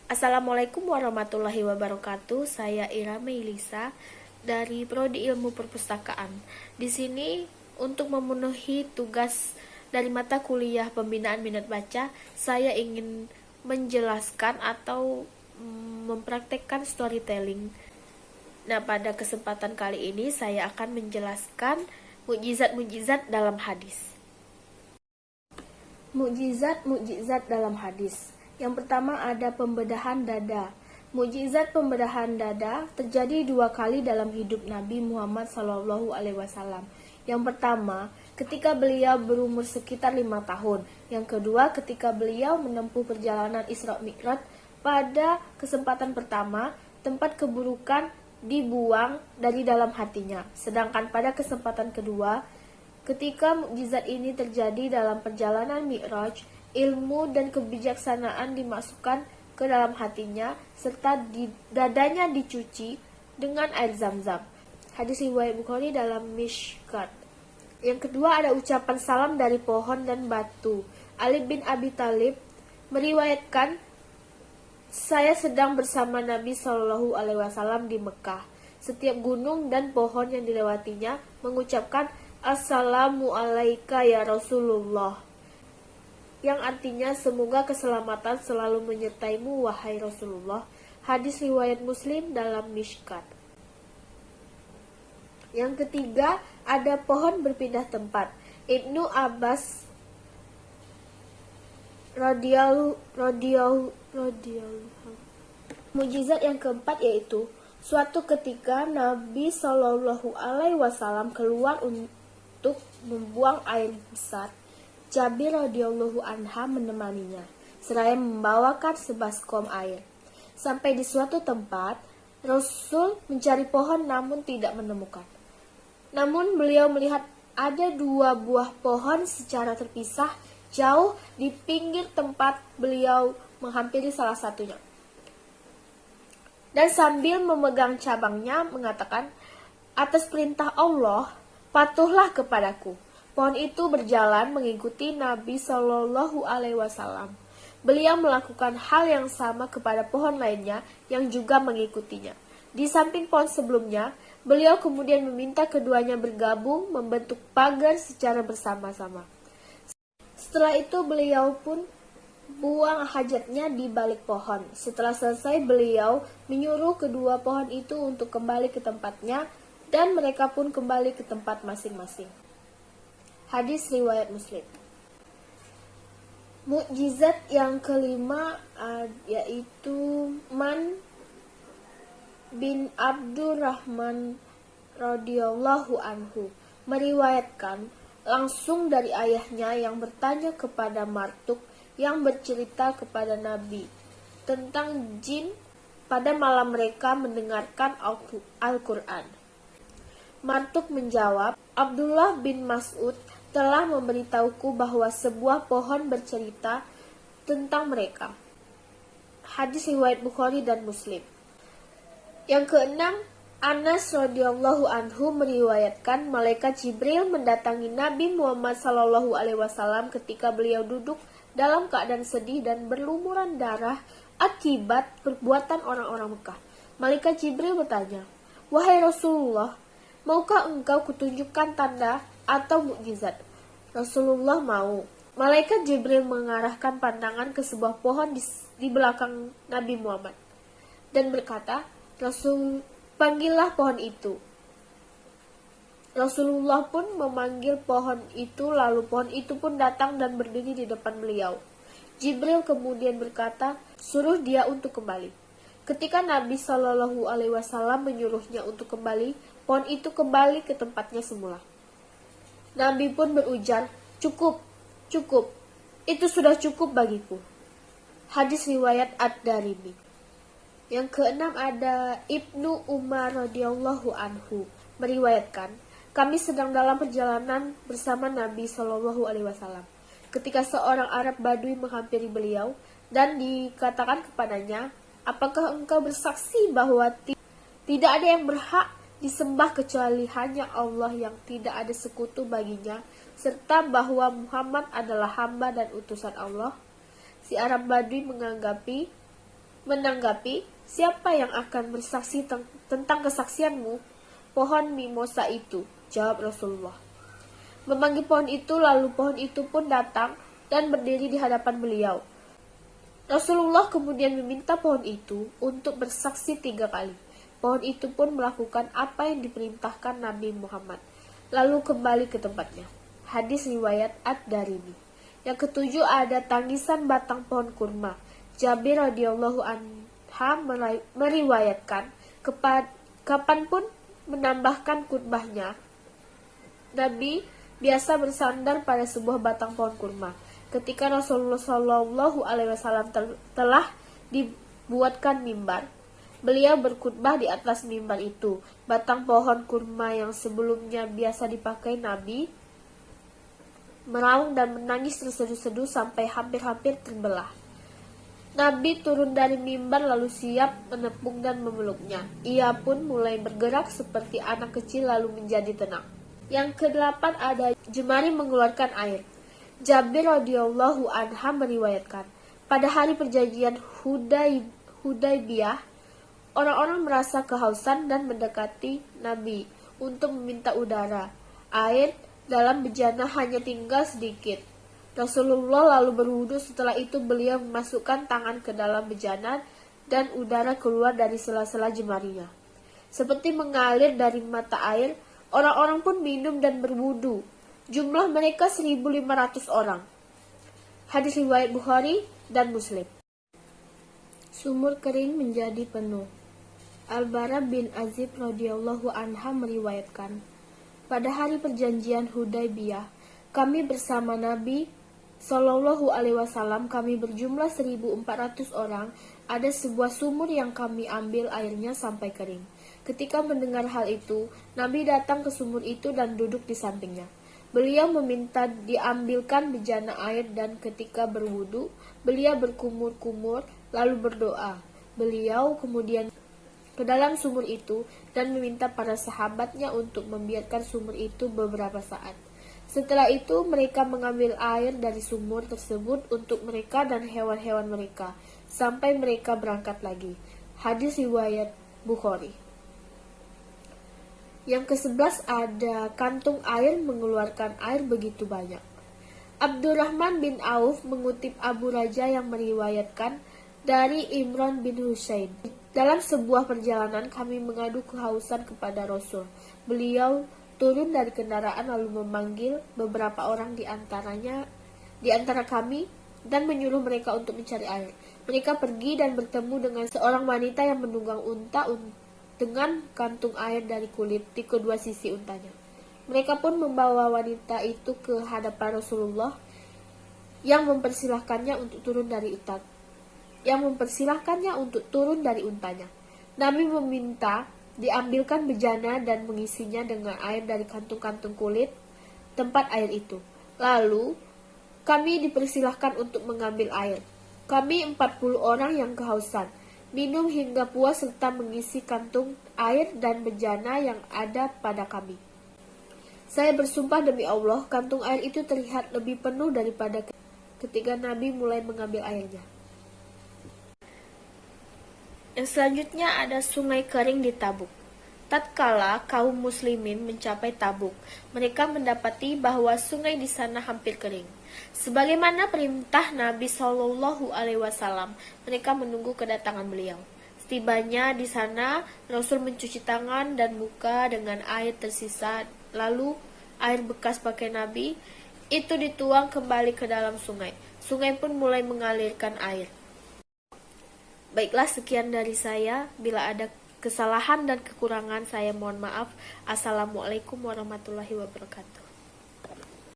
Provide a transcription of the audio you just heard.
Assalamualaikum warahmatullahi wabarakatuh. Saya Ira Meilisa dari Prodi Ilmu Perpustakaan. Di sini untuk memenuhi tugas dari mata kuliah pembinaan minat baca, saya ingin menjelaskan atau mempraktekkan storytelling. Nah, pada kesempatan kali ini saya akan menjelaskan mukjizat-mukjizat dalam hadis. Mukjizat-mukjizat dalam hadis. Yang pertama ada pembedahan dada. Mukjizat pembedahan dada terjadi 2 kali dalam hidup Nabi Muhammad SAW. Yang pertama, ketika beliau berumur sekitar 5 tahun. Yang kedua, ketika beliau menempuh perjalanan Isra Mi'raj. Pada kesempatan pertama, tempat keburukan dibuang dari dalam hatinya. Sedangkan pada kesempatan kedua, ketika mukjizat ini terjadi dalam perjalanan Mi'raj, ilmu dan kebijaksanaan dimasukkan ke dalam hatinya, serta dadanya dicuci dengan air zam-zam. Hadis riwayat Bukhari dalam Mishkat. Yang kedua ada ucapan salam dari pohon dan batu. Ali bin Abi Thalib meriwayatkan, saya sedang bersama Nabi SAW di Mekah. Setiap gunung dan pohon yang dilewatinya mengucapkan Assalamu alaika ya Rasulullah, yang artinya semoga keselamatan selalu menyertaimu wahai Rasulullah. Hadis riwayat Muslim dalam Mishkat. Yang ketiga ada pohon berpindah tempat. Ibnu Abbas radhiyallahu. Mukjizat yang keempat yaitu suatu ketika Nabi SAW keluar untuk membuang air besar. Jabir radhiyallahu anha menemaninya, seraya membawakan sebaskom air. Sampai di suatu tempat, Rasul mencari pohon namun tidak menemukan. Namun beliau melihat ada 2 buah pohon secara terpisah jauh di pinggir tempat. Beliau menghampiri salah satunya dan sambil memegang cabangnya mengatakan, atas perintah Allah, patuhlah kepadaku. Pohon itu berjalan mengikuti Nabi SAW. Beliau melakukan hal yang sama kepada pohon lainnya yang juga mengikutinya. Di samping pohon sebelumnya, beliau kemudian meminta keduanya bergabung membentuk pagar secara bersama-sama. Setelah itu beliau pun buang hajatnya di balik pohon. Setelah selesai, beliau menyuruh kedua pohon itu untuk kembali ke tempatnya dan mereka pun kembali ke tempat masing-masing. Hadis riwayat Muslim. Mukjizat yang kelima yaitu Man bin Abdurrahman radhiyallahu anhu meriwayatkan langsung dari ayahnya yang bertanya kepada Martuk yang bercerita kepada Nabi tentang jin pada malam mereka mendengarkan Al-Quran. Martuk menjawab, Abdullah bin Mas'ud telah memberitahuku bahwa sebuah pohon bercerita tentang mereka. Hadis riwayat Bukhari dan Muslim. Yang keenam, Anas radhiyallahu anhu meriwayatkan malaikat Jibril mendatangi Nabi Muhammad SAW ketika beliau duduk dalam keadaan sedih dan berlumuran darah akibat perbuatan orang-orang Mekah. Malaikat Jibril bertanya, wahai Rasulullah, maukah engkau kutunjukkan tanda atau mukjizat? Rasulullah mau. Malaikat Jibril mengarahkan pandangan ke sebuah pohon di belakang Nabi Muhammad dan berkata, Rasul, panggillah pohon itu. Rasulullah pun memanggil pohon itu, lalu pohon itu pun datang dan berdiri di depan beliau. Jibril kemudian berkata, suruh dia untuk kembali. Ketika Nabi SAW menyuruhnya untuk kembali, pohon itu kembali ke tempatnya semula. Nabi pun berujar, cukup, cukup, itu sudah cukup bagiku. Hadis riwayat Ad-Darimi. Yang keenam ada Ibnu Umar radhiyallahu anhu meriwayatkan, kami sedang dalam perjalanan bersama Nabi SAW. Ketika seorang Arab Badui menghampiri beliau dan dikatakan kepadanya, apakah engkau bersaksi bahwa tidak ada yang berhak disembah kecuali hanya Allah yang tidak ada sekutu baginya, serta bahwa Muhammad adalah hamba dan utusan Allah? Si Arab Badui menanggapi, "Siapa yang akan bersaksi tentang kesaksianmu?" "Pohon mimosa itu," jawab Rasulullah. Memanggil pohon itu, lalu pohon itu pun datang dan berdiri di hadapan beliau. Rasulullah kemudian meminta pohon itu untuk bersaksi 3 kali. Pohon itu pun melakukan apa yang diperintahkan Nabi Muhammad, lalu kembali ke tempatnya. Hadis riwayat Ad-Darimi. Yang ketujuh ada tangisan batang pohon kurma. Jabir radhiyallahu anha meriwayatkan, kapanpun menambahkan khutbahnya, Nabi biasa bersandar pada sebuah batang pohon kurma. Ketika Rasulullah SAW telah dibuatkan mimbar, beliau berkhutbah di atas mimbar itu. Batang pohon kurma yang sebelumnya biasa dipakai Nabi meraung dan menangis terseduh-seduh sampai hampir-hampir terbelah. Nabi turun dari mimbar lalu siap menepuk dan memeluknya. Ia pun mulai bergerak seperti anak kecil lalu menjadi tenang. Yang kedelapan ada jemari mengeluarkan air. Jabir radhiyallahu anha meriwayatkan, pada hari perjanjian Hudaybiyah, orang-orang merasa kehausan dan mendekati Nabi untuk meminta udara. Air dalam bejana hanya tinggal sedikit. Rasulullah lalu berwudu. Setelah itu beliau memasukkan tangan ke dalam bejana dan udara keluar dari sela-sela jemarinya, seperti mengalir dari mata air. Orang-orang pun minum dan berwudu. Jumlah mereka 1.500 orang. Hadis riwayat Bukhari dan Muslim. Sumur kering menjadi penuh. Al-Bara bin Azib radhiyallahu anha meriwayatkan, pada hari perjanjian Hudaybiyah, kami bersama Nabi Shallallahu Alaihi Wasallam, kami berjumlah 1.400 orang. Ada sebuah sumur yang kami ambil airnya sampai kering. Ketika mendengar hal itu, Nabi datang ke sumur itu dan duduk di sampingnya. Beliau meminta diambilkan bejana air dan ketika berwudu, beliau berkumur-kumur lalu berdoa. Beliau kemudian ke dalam sumur itu dan meminta para sahabatnya untuk membiarkan sumur itu beberapa saat. Setelah itu mereka mengambil air dari sumur tersebut untuk mereka dan hewan-hewan mereka sampai mereka berangkat lagi. Hadis riwayat Bukhari. Yang ke-11 ada kantung air mengeluarkan air begitu banyak. Abdurrahman bin Auf mengutip Abu Raja yang meriwayatkan dari Imran bin Husain. Dalam sebuah perjalanan kami mengadu kehausan kepada Rasul. Beliau turun dari kendaraan lalu memanggil beberapa orang di antara kami dan menyuruh mereka untuk mencari air. Mereka pergi dan bertemu dengan seorang wanita yang menunggang unta dengan kantung air dari kulit di kedua sisi untanya. Mereka pun membawa wanita itu ke hadapan Rasulullah yang mempersilahkannya untuk turun dari untanya. Nabi meminta diambilkan bejana dan mengisinya dengan air dari kantung-kantung kulit tempat air itu. Lalu kami dipersilahkan untuk mengambil air. Kami 40 orang yang kehausan, minum hingga puas serta mengisi kantung air dan bejana yang ada pada kami. Saya bersumpah demi Allah, kantung air itu terlihat lebih penuh daripada ketika Nabi mulai mengambil airnya. Yang selanjutnya ada sungai kering di Tabuk. Tatkala kaum muslimin mencapai Tabuk, mereka mendapati bahwa sungai di sana hampir kering. Sebagaimana perintah Nabi Shallallahu Alaihi Wasallam, mereka menunggu kedatangan beliau. Setibanya di sana, Rasul mencuci tangan dan muka dengan air tersisa, lalu air bekas pakai Nabi itu dituang kembali ke dalam sungai. Sungai pun mulai mengalirkan air. Baiklah, sekian dari saya. Bila ada kesalahan dan kekurangan, saya mohon maaf. Assalamualaikum warahmatullahi wabarakatuh.